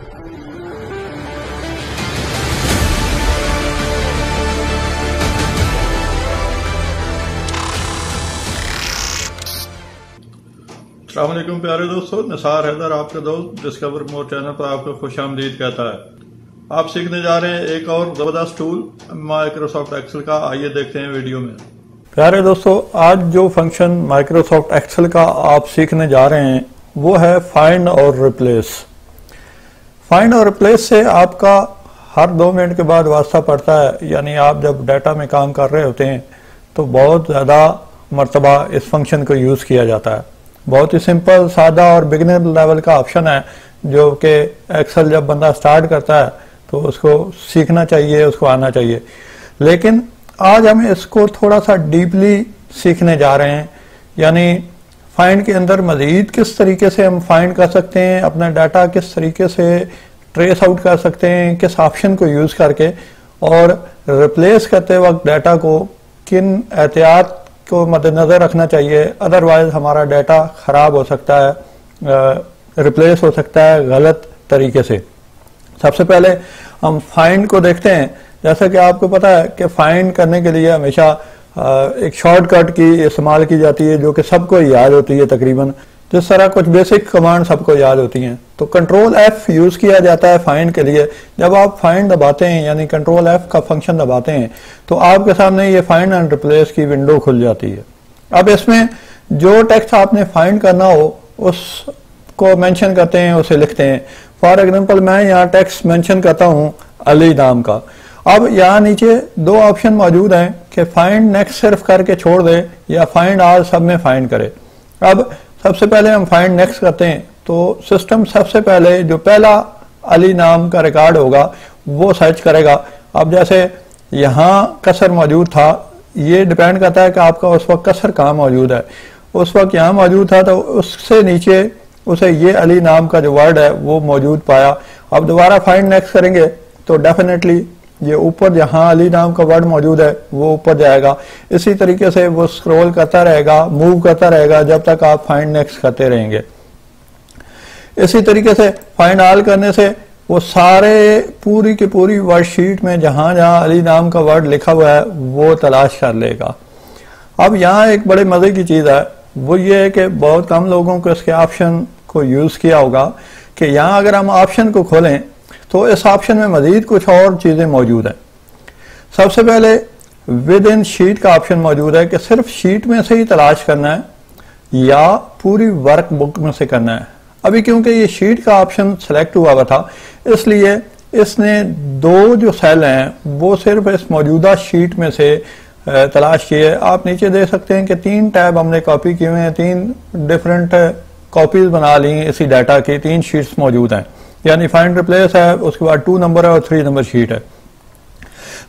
अस्सलाम वालेकुम प्यारे दोस्तों, निसार हैदर आपका दोस्त डिस्कवर मोर चैनल पर आपको खुशामदीद कहता है। आप सीखने जा रहे हैं एक और ज़बरदस्त टूल माइक्रोसॉफ्ट एक्सेल का। आइए देखते हैं वीडियो में। प्यारे दोस्तों, आज जो फंक्शन माइक्रोसॉफ्ट एक्सेल का आप सीखने जा रहे हैं वो है फाइंड और रिप्लेस। फाइंड और रिप्लेस से आपका हर 2 मिनट के बाद वास्ता पड़ता है, यानी आप जब डाटा में काम कर रहे होते हैं तो बहुत ज़्यादा मरतबा इस फंक्शन को यूज़ किया जाता है। बहुत ही सिंपल, सादा और बिगिनर लेवल का ऑप्शन है जो कि एक्सेल जब बंदा स्टार्ट करता है तो उसको सीखना चाहिए, उसको आना चाहिए। लेकिन आज हम इसको थोड़ा सा डीपली सीखने जा रहे हैं, यानी फाइंड के अंदर मजीद किस तरीके से हम फाइंड कर सकते हैं, अपना डाटा किस तरीके से ट्रेस आउट कर सकते हैं, किस ऑप्शन को यूज़ करके, और रिप्लेस करते वक्त डाटा को किन एहतियात को मद्देनजर रखना चाहिए, अदरवाइज हमारा डाटा खराब हो सकता है, रिप्लेस हो सकता है गलत तरीके से। सबसे पहले हम फाइंड को देखते हैं। जैसा कि आपको पता है कि फाइंड करने के लिए हमेशा एक शॉर्टकट की इस्तेमाल की जाती है जो कि सबको याद होती है तकरीबन। जिस तरह कुछ बेसिक कमांड सबको याद होती हैं, तो कंट्रोल F यूज किया जाता है फाइंड के लिए। जब आप फाइंड दबाते हैं यानी कंट्रोल F का फंक्शन दबाते हैं तो आपके सामने ये फाइंड एंड रिप्लेस की विंडो खुल जाती है। अब इसमें जो टेक्स्ट आपने फाइंड करना हो उसको मेंशन करते हैं, उसे लिखते हैं। फॉर एग्जांपल मैं यहाँ टेक्स्ट मेंशन करता हूँ अली नाम का। अब यहाँ नीचे 2 ऑप्शन मौजूद हैं कि फाइंड नेक्स्ट सिर्फ करके छोड़ दे या फाइंड ऑल सब में फाइंड करे। अब सबसे पहले हम फाइंड नेक्स्ट करते हैं तो सिस्टम सबसे पहले जो पहला अली नाम का रिकॉर्ड होगा वो सर्च करेगा। अब जैसे यहाँ कसर मौजूद था, ये डिपेंड करता है कि आपका उस वक्त कसर कहाँ मौजूद है। उस वक्त यहाँ मौजूद था तो उससे नीचे उसे ये अली नाम का जो वर्ड है वो मौजूद पाया। अब दोबारा फाइंड नेक्स्ट करेंगे तो डेफिनेटली ये ऊपर जहां अली नाम का वर्ड मौजूद है वो ऊपर जाएगा। इसी तरीके से वो स्क्रॉल करता रहेगा, मूव करता रहेगा जब तक आप फाइंड नेक्स्ट करते रहेंगे। इसी तरीके से फाइंड ऑल करने से वो सारे पूरी की पूरी वर्कशीट में जहां जहां अली नाम का वर्ड लिखा हुआ है वो तलाश कर लेगा। अब यहाँ एक बड़े मजे की चीज है, वो ये है कि बहुत कम लोगों को इसके ऑप्शन को यूज किया होगा कि यहाँ अगर हम ऑप्शन को खोलें तो इस ऑप्शन में मजीद कुछ और चीजें मौजूद हैं। सबसे पहले विद इन शीट का ऑप्शन मौजूद है कि सिर्फ शीट में से ही तलाश करना है या पूरी वर्क बुक में से करना है। अभी क्योंकि ये शीट का ऑप्शन सेलेक्ट हुआ हुआ था इसलिए इसने 2 जो सेल हैं वो सिर्फ इस मौजूदा शीट में से तलाश किए। आप नीचे देख सकते हैं कि 3 टैब हमने कॉपी किए हुए हैं, 3 डिफरेंट कॉपीज बना ली हैं इसी डाटा की। 3 शीट्स मौजूद हैं, यानी फाइंड रिप्लेस है, उसके बाद 2 नंबर है और 3 नंबर शीट है।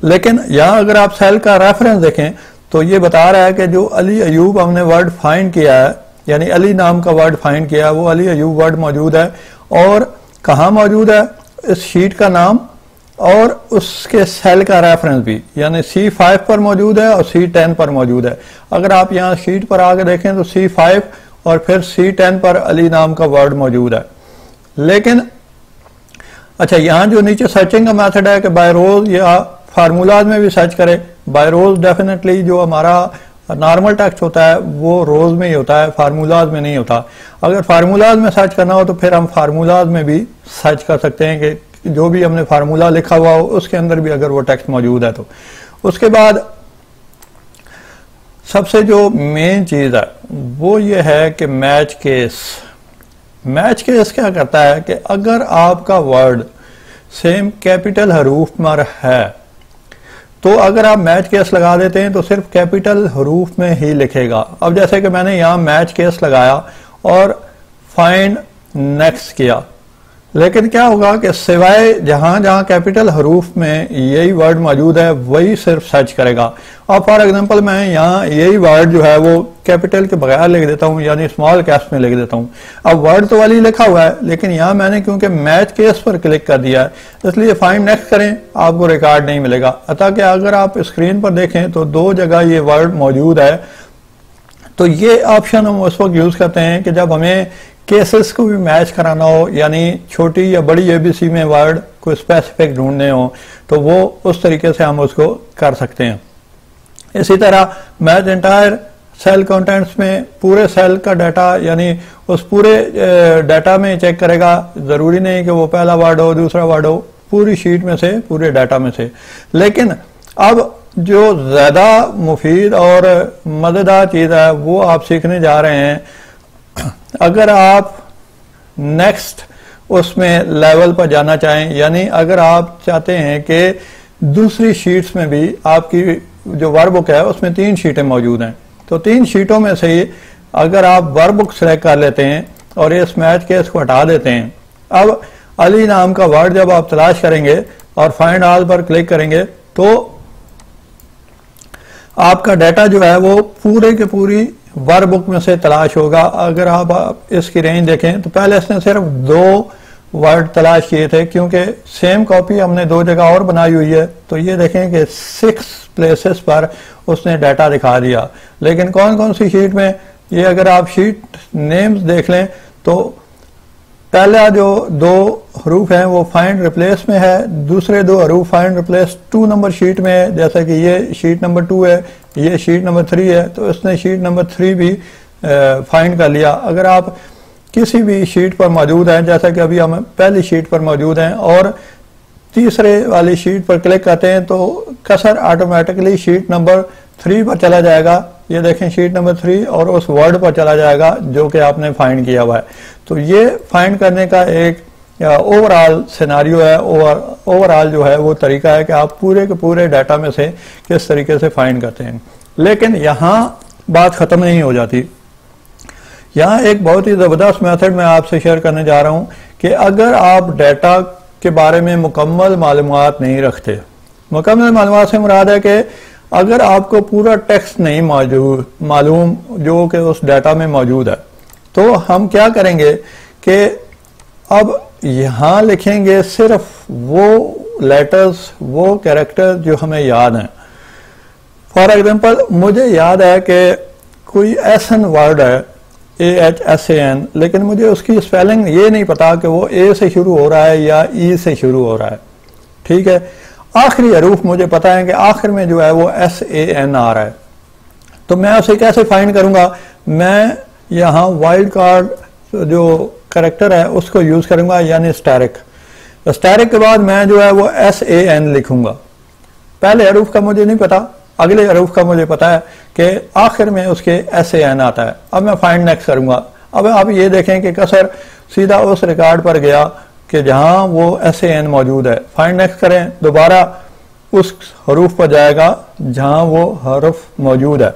लेकिन यहां अगर आप सेल का रेफरेंस देखें तो ये बता रहा है कि जो अली अयूब हमने वर्ड फाइंड किया है, यानी अली नाम का वर्ड फाइंड किया है, वो अली अयूब वर्ड मौजूद है। और कहाँ मौजूद है? इस शीट का नाम और उसके सेल का रेफरेंस भी, यानी C5 पर मौजूद है और C10 पर मौजूद है। अगर आप यहाँ शीट पर आके देखें तो C5 और फिर C10 पर अली नाम का वर्ड मौजूद है। लेकिन अच्छा, यहाँ जो नीचे सर्चिंग का मेथड है कि बाय रोज या फार्मूलाज में भी सर्च करें। बाय रोज डेफिनेटली जो हमारा नॉर्मल टेक्स्ट होता है वो रोज में ही होता है, फार्मूलाज में नहीं होता। अगर फार्मूलाज में सर्च करना हो तो फिर हम फार्मूलाज में भी सर्च कर सकते हैं कि जो भी हमने फार्मूला लिखा हुआ हो उसके अंदर भी अगर वो टेक्स्ट मौजूद है तो। उसके बाद सबसे जो मेन चीज है वो ये है कि मैच केस। मैच केस क्या करता है कि अगर आपका वर्ड सेम कैपिटल हरूफ में है तो अगर आप मैच केस लगा देते हैं तो सिर्फ कैपिटल हरूफ में ही लिखेगा। अब जैसे कि मैंने यहाँ मैच केस लगाया और फाइंड नेक्स्ट किया, लेकिन क्या होगा कि सिवाय जहां जहां कैपिटल हरूफ में यही वर्ड मौजूद है वही सिर्फ सर्च करेगा। अब फॉर एग्जांपल मैं यहाँ यही वर्ड जो है वो कैपिटल के बगैर लिख देता हूँ, यानी स्मॉल कैप्स में लिख देता हूँ। अब वर्ड तो वाली लिखा हुआ है लेकिन यहाँ मैंने क्योंकि मैच केस पर क्लिक कर दिया है इसलिए फाइंड नेक्स्ट करें आपको रिकॉर्ड नहीं मिलेगा। अतः कि अगर आप स्क्रीन पर देखें तो 2 जगह ये वर्ड मौजूद है। तो ये ऑप्शन हम उस वक्त यूज करते हैं कि जब हमें केसेस को भी मैच कराना हो, यानी छोटी या बड़ी एबीसी में वर्ड को स्पेसिफिक ढूंढने हो, तो वो उस तरीके से हम उसको कर सकते हैं। इसी तरह मैच एंटायर सेल कंटेंट्स में पूरे सेल का डाटा, यानी उस पूरे डाटा में चेक करेगा। जरूरी नहीं कि वो पहला वर्ड हो, दूसरा वर्ड हो, पूरी शीट में से, पूरे डाटा में से। लेकिन अब जो ज्यादा मुफीद और मजेदार चीज है वो आप सीखने जा रहे हैं। अगर आप नेक्स्ट उसमें लेवल पर जाना चाहें, यानी अगर आप चाहते हैं कि दूसरी शीट्स में भी आपकी जो वर्कबुक है उसमें 3 शीटें मौजूद हैं, तो 3 शीटों में से अगर आप वर्कबुक सेलेक्ट कर लेते हैं और इस मैच केस को हटा देते हैं, अब अली नाम का वर्ड जब आप तलाश करेंगे और फाइंड ऑल पर क्लिक करेंगे तो आपका डाटा जो है वो पूरे के पूरी वर्कबुक में से तलाश होगा। अगर आप इसकी रेंज देखें तो पहले इसने सिर्फ 2 वर्ड तलाश किए थे, क्योंकि सेम कॉपी हमने 2 जगह और बनाई हुई है, तो ये देखें कि 6 प्लेसेस पर उसने डाटा दिखा दिया। लेकिन कौन कौन सी शीट में, ये अगर आप शीट नेम्स देख लें तो पहला जो 2 हरूफ हैं वो फाइंड रिप्लेस में है, दूसरे 2 हरूफ फाइंड रिप्लेस 2 नंबर शीट में है, जैसा कि ये शीट नंबर 2 है, ये शीट नंबर 3 है, तो इसने शीट नंबर 3 भी फाइंड कर लिया। अगर आप किसी भी शीट पर मौजूद हैं, जैसा कि अभी हम पहली शीट पर मौजूद हैं और तीसरे वाली शीट पर क्लिक करते हैं तो कर्सर ऑटोमेटिकली शीट नंबर 3 पर चला जाएगा। ये देखें शीट नंबर 3 और उस वर्ड पर चला जाएगा जो कि आपने फाइंड किया हुआ है। तो ये फाइंड करने का एक ओवरऑल सिनेरियो है, ओवरऑल जो है वो तरीका है कि आप पूरे के पूरे डाटा में से किस तरीके से फाइंड करते हैं। लेकिन यहाँ बात खत्म नहीं हो जाती। यहाँ एक बहुत ही जबरदस्त मेथड मैं आपसे शेयर करने जा रहा हूँ कि अगर आप डाटा के बारे में मुकम्मल मालूमात नहीं रखते, मुकम्मल मालूमात से मुराद है कि अगर आपको पूरा टेक्स्ट नहीं मालूम जो कि उस डाटा में मौजूद है, तो हम क्या करेंगे कि अब यहाँ लिखेंगे सिर्फ वो लेटर्स, वो कैरेक्टर जो हमें याद हैं। फॉर एग्जांपल मुझे याद है कि कोई एसन वर्ड है, AHSAN, लेकिन मुझे उसकी स्पेलिंग ये नहीं पता कि वो A से शुरू हो रहा है या E से शुरू हो रहा है। ठीक है, आखिरी हरूफ मुझे पता है कि आखिर में जो है वो SAN आ रहा है, तो मैं उसे कैसे फाइंड करूंगा? मैं यहाँ वाइल्ड कार्ड जो कैरेक्टर है उसको यूज करूंगा, यानी स्टैरिक। स्टैरिक के बाद मैं जो है वो SAN लिखूंगा। पहले हरूफ का मुझे नहीं पता, अगले हरूफ का मुझे पता है कि आखिर में उसके SAN आता है। अब मैं फाइंड नेक्स्ट करूंगा। अब आप ये देखें कि कर्सर सीधा उस रिकॉर्ड पर गया कि जहां वो SAN मौजूद है। फाइंड नेक्स्ट करें, दोबारा उस हरूफ पर जाएगा जहां वो हरफ मौजूद है।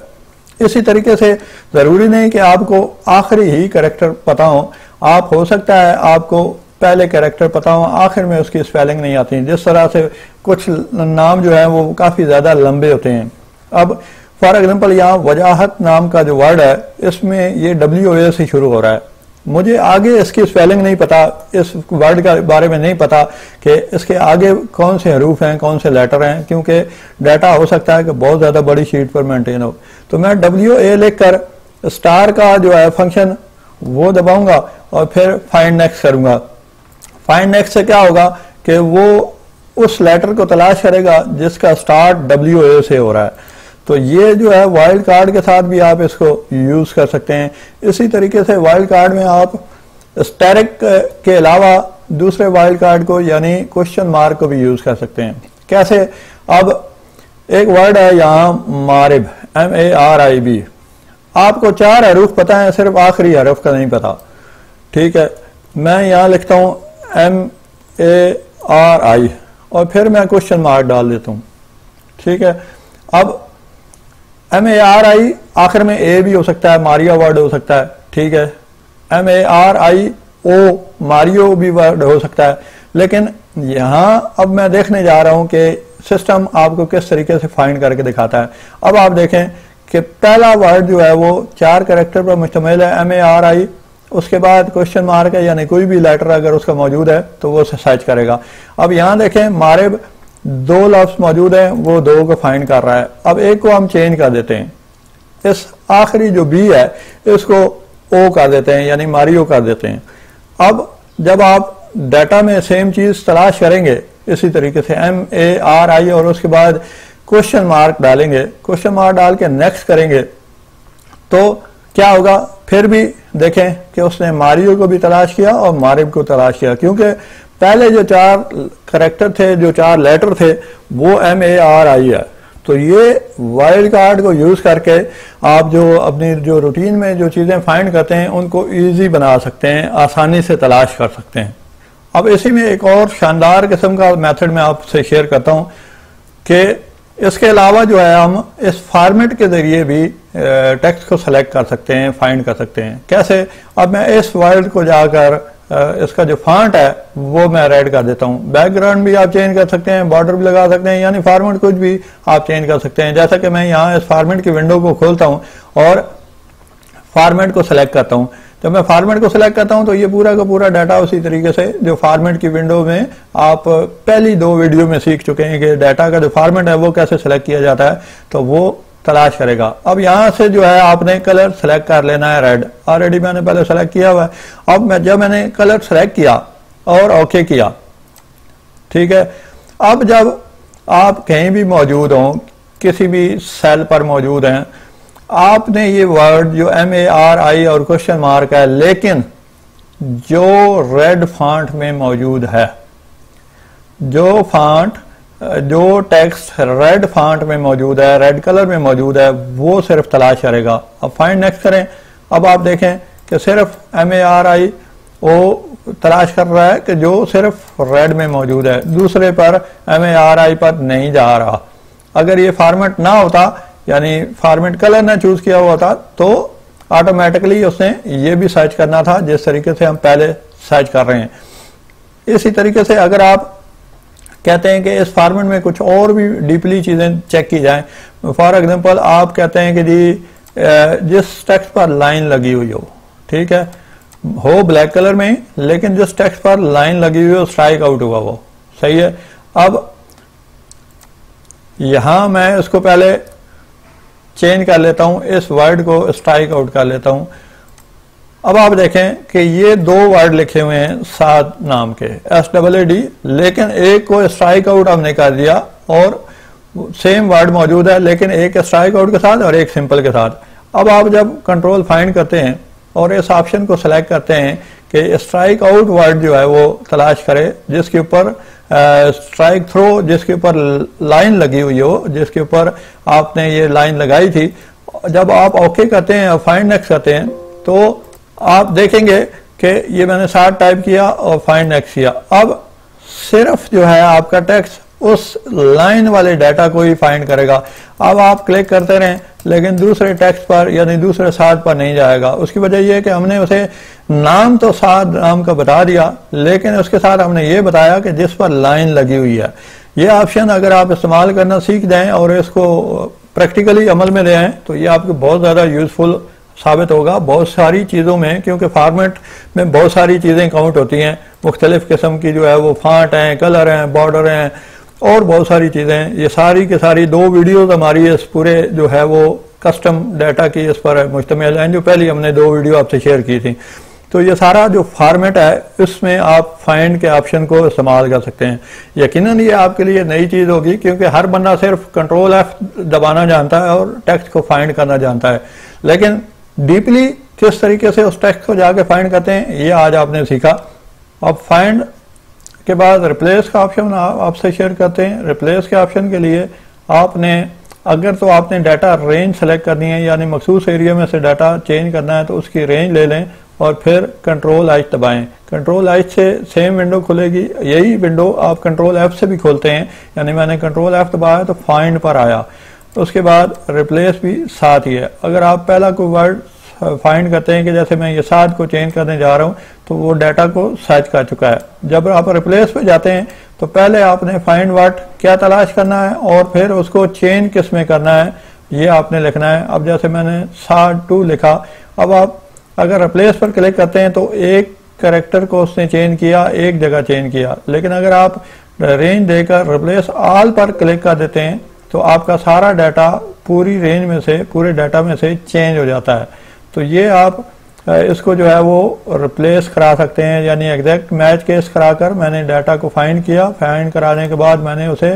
इसी तरीके से जरूरी नहीं कि आपको आखिरी ही कैरेक्टर पता हो, आप हो सकता है आपको पहले कैरेक्टर पता हो, आखिर में उसकी स्पेलिंग नहीं आती। जिस तरह से कुछ नाम जो है वो काफी ज्यादा लंबे होते हैं। अब फॉर एग्जांपल यहाँ वजाहत नाम का जो वर्ड है, इसमें ये WA से शुरू हो रहा है। मुझे आगे इसकी स्पेलिंग नहीं पता, इस वर्ड के बारे में नहीं पता कि इसके आगे कौन से हरूफ हैं, कौन से लेटर हैं, क्योंकि डाटा हो सकता है कि बहुत ज्यादा बड़ी शीट पर मेंटेन हो। तो मैं WA लिखकर स्टार का जो है फंक्शन वो दबाऊंगा और फिर फाइंड नेक्स्ट करूंगा। फाइंड नेक्स्ट से क्या होगा कि वो उस लेटर को तलाश करेगा जिसका स्टार्ट WA से हो रहा है। तो ये जो है वाइल्ड कार्ड के साथ भी आप इसको यूज कर सकते हैं। इसी तरीके से वाइल्ड कार्ड में आप स्टैरिक के अलावा दूसरे वाइल्ड कार्ड को यानी क्वेश्चन मार्क को भी यूज कर सकते हैं। कैसे? अब एक वर्ड है यहाँ मारिब, MARIB। आपको 4 हरूफ पता है, सिर्फ आखिरी हरफ का नहीं पता। ठीक है, मैं यहाँ लिखता हूँ MARI और फिर मैं क्वेश्चन मार्क डाल देता हूँ। ठीक है, अब MARI आखिर में A भी हो सकता है, मारिया वर्ड हो सकता है। ठीक है, MARIO मारियो भी वर्ड हो सकता है। लेकिन यहाँ अब मैं देखने जा रहा हूँ कि सिस्टम आपको किस तरीके से फाइंड करके दिखाता है। अब आप देखें कि पहला वर्ड जो है वो 4 कैरेक्टर पर मुश्तमिल है, MARI। उसके बाद क्वेश्चन मार्क है, यानी कोई भी लेटर अगर उसका मौजूद है तो वो सर्च करेगा। अब यहाँ देखें मारिब 2 लफ्ज मौजूद हैं, वो 2 को फाइंड कर रहा है। अब एक को हम चेंज कर देते हैं, इस आखिरी जो B है इसको ओ कर देते हैं, यानी मारियो कर देते हैं। अब जब आप डाटा में सेम चीज तलाश करेंगे इसी तरीके से MARI और उसके बाद क्वेश्चन मार्क डालेंगे, क्वेश्चन मार्क डाल के नेक्स्ट करेंगे, तो क्या होगा, फिर भी देखें कि उसने मारियो को भी तलाश किया और मारिब को तलाश किया, क्योंकि पहले जो 4 करेक्टर थे, जो 4 लेटर थे, वो MARI है। तो ये वाइल्ड कार्ड को यूज करके आप जो अपनी जो रूटीन में जो चीजें फाइंड करते हैं उनको इजी बना सकते हैं, आसानी से तलाश कर सकते हैं। अब इसी में एक और शानदार किस्म का मेथड मैं आपसे शेयर करता हूं कि इसके अलावा जो है हम इस फॉर्मेट के जरिए भी टेक्स्ट को सेलेक्ट कर सकते हैं, फाइंड कर सकते हैं। कैसे? अब मैं इस वर्ड को जाकर इसका जो फॉन्ट है वो मैं रेड कर देता हूं। बैकग्राउंड भी आप चेंज कर सकते हैं, बॉर्डर भी लगा सकते हैं, यानी फॉर्मेट कुछ भी आप चेंज कर सकते हैं। जैसा कि मैं यहाँ इस फॉर्मेट की विंडो को खोलता हूं और फॉर्मेट को सिलेक्ट करता हूं। जब मैं फॉर्मेट को सिलेक्ट करता हूं तो ये पूरा का पूरा डाटा उसी तरीके से जो फॉर्मेट की विंडो में आप पहली 2 वीडियो में सीख चुके हैं कि डाटा का जो फॉर्मेट है वो कैसे सिलेक्ट किया जाता है, तो वो तलाश करेगा। अब यहां से जो है आपने कलर सेलेक्ट कर लेना है, रेड ऑलरेडी मैंने पहले सेलेक्ट किया हुआ है। अब जब मैंने कलर सेलेक्ट किया और ओके किया, ठीक है, अब जब आप कहीं भी मौजूद हों, किसी भी सेल पर मौजूद हैं, आपने ये वर्ड जो MARI और क्वेश्चन मार्क है, लेकिन जो रेड फॉन्ट में मौजूद है, जो टेक्स्ट रेड फॉन्ट में मौजूद है, रेड कलर में मौजूद है, वो सिर्फ तलाश करेगा। अब फाइंड नेक्स्ट करें। अब आप देखें कि सिर्फ MARI वो तलाश कर रहा है कि जो सिर्फ रेड में मौजूद है, दूसरे पर MARI पर नहीं जा रहा। अगर ये फॉर्मेट ना होता, यानी फॉर्मेट कलर ना चूज किया हुआ था, तो ऑटोमेटिकली उसने ये भी सर्च करना था जिस तरीके से हम पहले सर्च कर रहे हैं। इसी तरीके से अगर आप कहते हैं कि इस फॉर्मेट में कुछ और भी डीपली चीजें चेक की जाएं, फॉर एग्जांपल आप कहते हैं कि जी जिस टेक्स्ट पर लाइन लगी हुई हो, ठीक है, हो ब्लैक कलर में, लेकिन जिस टेक्स्ट पर लाइन लगी हुई हो, स्ट्राइक आउट हुआ वो, सही है। अब यहां मैं उसको पहले चेंज कर लेता हूं, इस वर्ड को स्ट्राइक आउट कर लेता हूं। अब आप देखें कि ये 2 वर्ड लिखे हुए हैं साद नाम के, SAAD, लेकिन एक को स्ट्राइक आउट हमने कर दिया और सेम वर्ड मौजूद है, लेकिन एक स्ट्राइक आउट के साथ और एक सिंपल के साथ। अब आप जब कंट्रोल फाइंड करते हैं और इस ऑप्शन को सिलेक्ट करते हैं कि स्ट्राइक आउट वर्ड जो है वो तलाश करे जिसके ऊपर स्ट्राइक थ्रो, जिसके ऊपर लाइन लगी हुई हो, जिसके ऊपर आपने ये लाइन लगाई थी, जब आप ओके करते हैं और फाइंड नेक्स्ट करते हैं तो आप देखेंगे कि ये मैंने 7 टाइप किया और फाइंड नेक्स्ट किया। अब सिर्फ जो है आपका टेक्स्ट उस लाइन वाले डाटा को ही फाइंड करेगा। अब आप क्लिक करते रहें, लेकिन दूसरे टेक्स्ट पर यानी दूसरे साथ पर नहीं जाएगा। उसकी वजह यह है कि हमने उसे नाम तो साथ नाम का बता दिया, लेकिन उसके साथ हमने ये बताया कि जिस पर लाइन लगी हुई है। ये ऑप्शन अगर आप इस्तेमाल करना सीख जाएं और इसको प्रैक्टिकली अमल में ले आएं तो ये आपको बहुत ज़्यादा यूजफुल साबित होगा बहुत सारी चीज़ों में, क्योंकि फॉर्मेट में बहुत सारी चीज़ें काउंट होती हैं, मुख्तलिफ किस्म की जो है वो फॉन्ट हैं, कलर हैं, बॉर्डर हैं और बहुत सारी चीज़ें। ये सारी की सारी 2 वीडियोस हमारी इस पूरे जो है वो कस्टम डाटा की इस पर मुश्तमिल हैं, जो पहले हमने 2 वीडियो आपसे शेयर की थी। तो ये सारा जो फॉर्मेट है इसमें आप फाइंड के ऑप्शन को इस्तेमाल कर सकते हैं। यकीनन ये आपके लिए नई चीज़ होगी, क्योंकि हर बंदा सिर्फ कंट्रोल F दबाना जानता है और टेक्स्ट को फाइंड करना जानता है, लेकिन डीपली किस तरीके से उस टेक्स्ट को जाके फाइंड करते हैं ये आज आपने सीखा। अब फाइंड के बाद रिप्लेस का ऑप्शन आपसे शेयर करते हैं। रिप्लेस के ऑप्शन के लिए आपने अगर तो आपने डाटा रेंज सेलेक्ट करनी है, यानी मखसूस एरिया में से डाटा चेंज करना है, तो उसकी रेंज ले लें और फिर कंट्रोल H दबाएं। कंट्रोल H से सेम विंडो खुलेगी। यही विंडो आप कंट्रोल F से भी खोलते हैं, यानी मैंने कंट्रोल F दबाया तो फाइंड पर आया। उसके बाद रिप्लेस भी साथ ही है। अगर आप पहला कोई वर्ड फाइंड करते हैं कि जैसे मैं ये साथ को चेंज करने जा रहा हूं, तो वो डाटा को सर्च कर चुका है। जब आप रिप्लेस पे जाते हैं तो पहले आपने फाइंड वर्ड क्या तलाश करना है और फिर उसको चेंज किस में करना है ये आपने लिखना है। अब जैसे मैंने SAAD2 लिखा, अब आप अगर रिप्लेस पर क्लिक करते हैं तो एक कैरेक्टर को उसने चेंज किया, एक जगह चेंज किया, लेकिन अगर आप रेंज देकर रिप्लेस ऑल पर क्लिक कर देते हैं तो आपका सारा डाटा पूरी रेंज में से, पूरे डाटा में से चेंज हो जाता है। तो ये आप इसको जो है वो रिप्लेस करा सकते हैं, यानी एग्जैक्ट मैच केस कराकर मैंने डाटा को फाइंड किया। फाइंड कराने के बाद मैंने उसे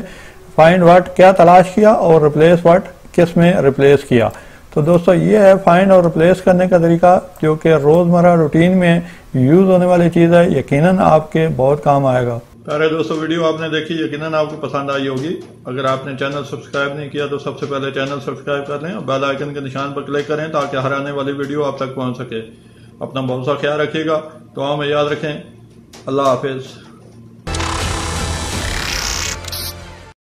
फाइंड व्हाट क्या तलाश किया और रिप्लेस व्हाट किस में रिप्लेस किया। तो दोस्तों ये है फाइंड और रिप्लेस करने का तरीका, जो कि रोजमर्रा रूटीन में यूज होने वाली चीज है, यकीनन आपके बहुत काम आएगा। प्यारे दोस्तों, वीडियो आपने देखी, यकीनन आपको पसंद आई होगी। अगर आपने चैनल सब्सक्राइब नहीं किया तो सबसे पहले चैनल सब्सक्राइब कर लें और बेल आइकन के निशान पर क्लिक करें ताकि हर आने वाली वीडियो आप तक पहुंच सके। अपना बहुत सा ख्याल रखिएगा, दुआ में याद रखें। अल्लाह हाफिज।